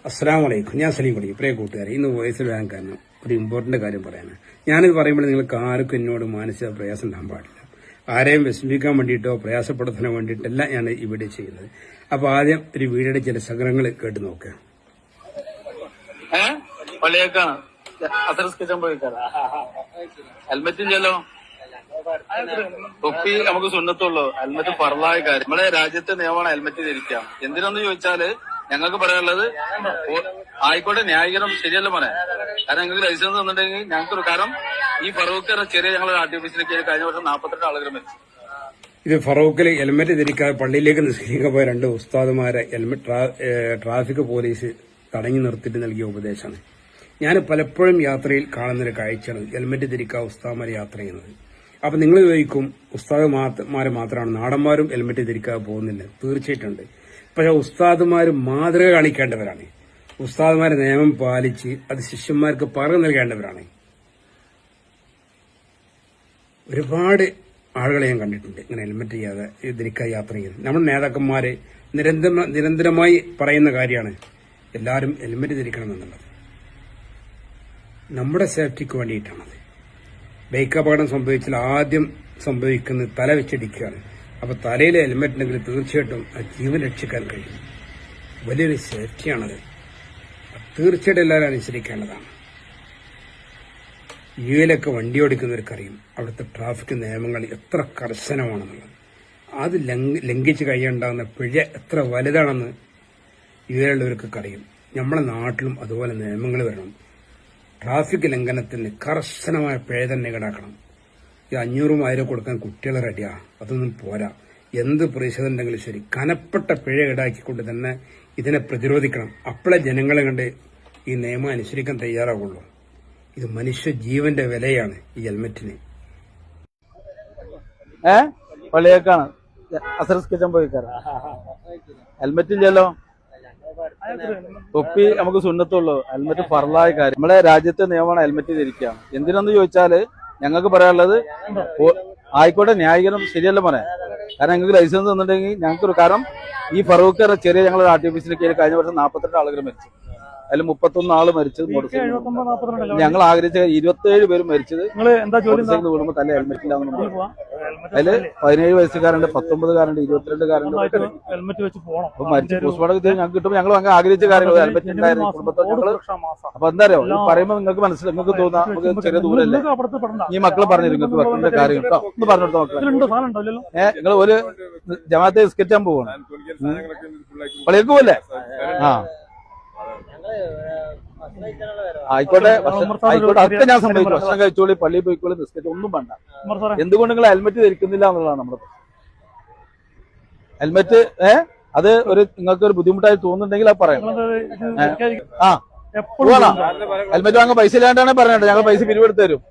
അസ്സലാമു അലൈക്കും. ഞാൻ സലീം കൊടി. പ്രിയ കൂട്ടുകാരെ, ഇന്ന് വോയിസ് ഇടാൻ കാരണം ഒരു ഇമ്പോർട്ടന്റ് കാര്യം പറയാനാണ്. ഞാനിത് പറയുമ്പോൾ നിങ്ങൾക്ക് ആർക്കും എന്നോട് മാനസിക പ്രയാസം ഉണ്ടാകാൻ പാടില്ല. ആരെയും വിഷമിക്കാൻ വേണ്ടിയിട്ടോ പ്രയാസപ്പെടുത്താൻ വേണ്ടിയിട്ടല്ല ഞാൻ ഇവിടെ ചെയ്യുന്നത്. അപ്പൊ ആദ്യം ഒരു വീഡിയോയുടെ ചില സംഗ്രഹങ്ങൾ കേട്ട് നോക്കുക. ഹെൽമെറ്റില്ലല്ലോ, തൊപ്പി നമുക്ക് സുന്നത്തുള്ളൂ. ഹെൽമെറ്റ് ഫർളായ കാര്യം. നമ്മുടെ രാജ്യത്തെ നിയമമാണ് ഹെൽമെറ്റ് ധരിക്കാം. എന്തിനാന്ന് ചോദിച്ചാല് ഞങ്ങൾക്ക് പറയാനുള്ളത് ആയിക്കോട്ടെ, ന്യായീകരണം ശരിയല്ല മോനെ. കാരണം ഞങ്ങൾക്ക് ലൈസൻസ് തന്നിട്ടുണ്ടെങ്കിൽ ഞങ്ങൾക്കൊരു കാരണം ഈ ഫറൂഖ് ചെറിയ ഞങ്ങളുടെ ആർ ടി ഓഫീസിലേക്ക് കഴിഞ്ഞ വർഷം 42 ആളുകൾ മരിച്ചു. ഇത് ഫറൂഖിൽ ഹെൽമെറ്റ് ധരിക്കാതെ പള്ളിയിലേക്ക് നിസ്കരിക്കാൻ പോയ 2 ഉസ്താദുമാരെ ട്രാഫിക് പോലീസ് തടഞ്ഞു നിർത്തിയിട്ട് നൽകിയ ഉപദേശമാണ്. ഞാൻ പലപ്പോഴും യാത്രയിൽ കാണുന്നൊരു കാഴ്ചയാണ് ഹെൽമെറ്റ് ധരിക്കാതെ ഉസ്താദുമാർ യാത്ര ചെയ്യുന്നത്. അപ്പൊ നിങ്ങൾ ചോദിക്കും, ഉസ്താദുമാരെ മാത്രമാണ്, നാടന്മാരും ഹെൽമെറ്റ് ധരിക്കാതെ പോകുന്നില്ല. തീർച്ചയായിട്ടുണ്ട്. പക്ഷെ ഉസ്താദുമാർ മാതൃക കാണിക്കേണ്ടവരാണ്. ഉസ്താദുമാരെ നിയമം പാലിച്ച് അത് ശിഷ്യന്മാർക്ക് പറഞ്ഞു നൽകേണ്ടവരാണ്. ഒരുപാട് ആളുകളെ ഞാൻ കണ്ടിട്ടുണ്ട് ഇങ്ങനെ ഹെൽമെറ്റ് ചെയ്യാതെ ധരിക്കാതെ യാത്ര ചെയ്യുന്നത്. നമ്മുടെ നേതാക്കന്മാര് നിരന്തരമായി പറയുന്ന കാര്യമാണ് എല്ലാവരും ഹെൽമെറ്റ് ധരിക്കണം എന്നുള്ളത്. നമ്മുടെ സേഫ്റ്റിക്ക് വേണ്ടിയിട്ടാണത്. ബൈക്ക് അപകടം സംഭവിച്ചാൽ ആദ്യം സംഭവിക്കുന്നത് തല വെച്ചിടിക്കുകയാണ്. അപ്പൊ തലയിൽ ഹെൽമെറ്റ് ഉണ്ടെങ്കിൽ തീർച്ചയായിട്ടും ആ ജീവൻ രക്ഷിക്കാൻ കഴിയും. വലിയൊരു സേഫ്റ്റിയാണത്. തീർച്ചയായിട്ടും എല്ലാവരും അനുസരിക്കേണ്ടതാണ്. യുഎയിലൊക്കെ വണ്ടി ഓടിക്കുന്നവർക്കറിയും അവിടുത്തെ ട്രാഫിക് നിയമങ്ങൾ എത്ര കർശനമാണെന്നുള്ളത്. അത് ലംഘിച്ച് കഴിയുണ്ടാകുന്ന പിഴ എത്ര വലുതാണെന്ന് യുഎയിലുള്ളവർക്കൊക്കെ അറിയും. നമ്മുടെ നാട്ടിലും അതുപോലെ നിയമങ്ങൾ വരണം. ട്രാഫിക് ലംഘനത്തിന് കർശനമായ പിഴ തന്നെ ഈടാക്കണം. ഈ 500 1000 കൊടുക്കാൻ കുട്ടികൾ റെഡിയാ, അതൊന്നും പോരാ. എന്ത് പ്രതിഷേധം ഉണ്ടെങ്കിലും ശരി, കനപ്പെട്ട പിഴ ഈടാക്കിക്കൊണ്ട് തന്നെ ഇതിനെ പ്രതിരോധിക്കണം. അപ്പോഴേ ജനങ്ങളെ കണ്ട് ഈ നിയമം അനുസരിക്കാൻ തയ്യാറാവുള്ളൂ. ഇത് മനുഷ്യ ജീവന്റെ വിലയാണ് ഈ ഹെൽമെറ്റിന്. പള്ളിയേക്കാണ് ഹെൽമെറ്റ് ഇല്ലല്ലോ, തൊപ്പി നമുക്ക് സുന്നത്തുള്ളൂ. ഹെൽമെറ്റ് ഫർളായ കാര്യം. നമ്മുടെ രാജ്യത്തെ നിയമമാണ് ഹെൽമെറ്റ് ധരിക്കാം. എന്തിനാന്ന് ചോദിച്ചാല് ഞങ്ങൾക്ക് പറയാനുള്ളത് ആയിക്കോട്ടെ, ന്യായീകരണം ശരിയല്ല മോനെ. കാരണം ഞങ്ങൾക്ക് ലൈസൻസ് തന്നിട്ടുണ്ടെങ്കിൽ ഞങ്ങൾക്കൊരു കാരണം ഈ ഫറൂഖ് ചെറിയ ഞങ്ങളുടെ ആർ ടി ഓഫീസിലേക്ക് കഴിഞ്ഞ വർഷം 42 ആളുകൾ മരിച്ചു. അതിൽ 31 ആള് മരിച്ചത് ഞങ്ങൾ ആഗ്രഹിച്ച 27 പേര് മരിച്ചത് വീടുമ്പോ തന്നെ ഹെൽമെറ്റ് ഇല്ലാന്ന്. അതില് 17 വയസ്സുകാരുണ്ട്, 19കാരുണ്ട്, 22കാരുണ്ട്. മരിച്ച പോസ്റ്റ്മോർട്ടം ഞങ്ങൾക്ക് കിട്ടുമ്പോൾ ഞങ്ങൾ അങ്ങ് ആഗ്രഹിച്ച കാര്യങ്ങൾ ഹെൽമെറ്റ് ഉണ്ടായിരുന്നു കുടുംബത്തോട് ഞങ്ങള്. അപ്പൊ എന്താ അറിയോ, പറയുമ്പോ നിങ്ങൾക്ക് മനസ്സിലായി, നിങ്ങൾക്ക് തോന്നാ നമുക്ക് ചെറിയ ദൂരല്ലേ. ഈ മക്കളെ പറഞ്ഞു നിങ്ങൾക്ക് വെക്കേണ്ട കാര്യം കേട്ടോ, ഒന്ന് പറഞ്ഞെടുത്ത മക്കളെ. നിങ്ങൾ ഒരു ജമാഅത്തെ നിസ്കരിക്കാൻ പോവാണ്, പള്ളിയേക്ക് പോവല്ലേ? ആയിക്കോട്ടെ ആയിക്കോട്ടെ, അതൊക്കെ ഞാൻ സംഭവിച്ചു. ഭക്ഷണം കഴിച്ചോളി, പള്ളിയിൽ പോയിക്കോളി, നിസ്കരിച്ച് ഒന്നും വേണ്ട. എന്തുകൊണ്ട് നിങ്ങൾ ഹെൽമെറ്റ് ധരിക്കുന്നില്ല എന്നുള്ളതാണ് നമ്മുടെ ഹെൽമെറ്റ്. അത് ഒരു നിങ്ങൾക്ക് ഒരു ബുദ്ധിമുട്ടായി തോന്നുന്നുണ്ടെങ്കിൽ അത് പറയാം. ഹെൽമെറ്റ് വാങ്ങാൻ പൈസ ഇല്ലാണ്ടാണ് പറയണ്ടത്. ഞങ്ങൾ പൈസ പിരിവെടുത്ത് തരും.